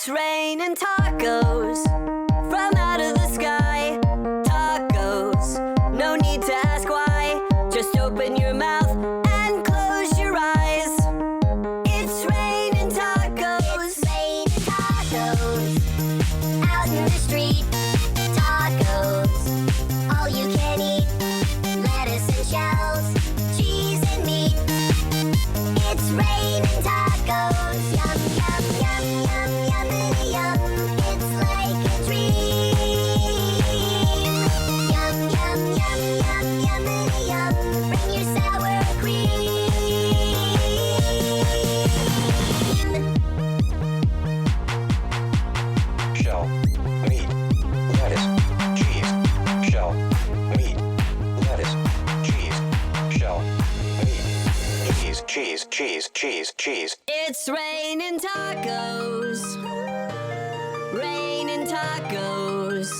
It's raining tacos from out of the sky. Tacos, no need to ask why. Just open your mouth and close your eyes. It's raining tacos. It's raining tacos out in the street. Tacos, all you can eat. Lettuce and shells, cheese and meat. It's raining tacos. Yum, yum, yum, yum, yummity yum. It's like a dream. Yum, yum, yum, yum, yummity yum. Bring your sour cream. Shell, meat, lettuce, cheese. Shell, meat, lettuce, cheese. Shell, meat, cheese, cheese, cheese, cheese. It's raining tacos. Raining tacos.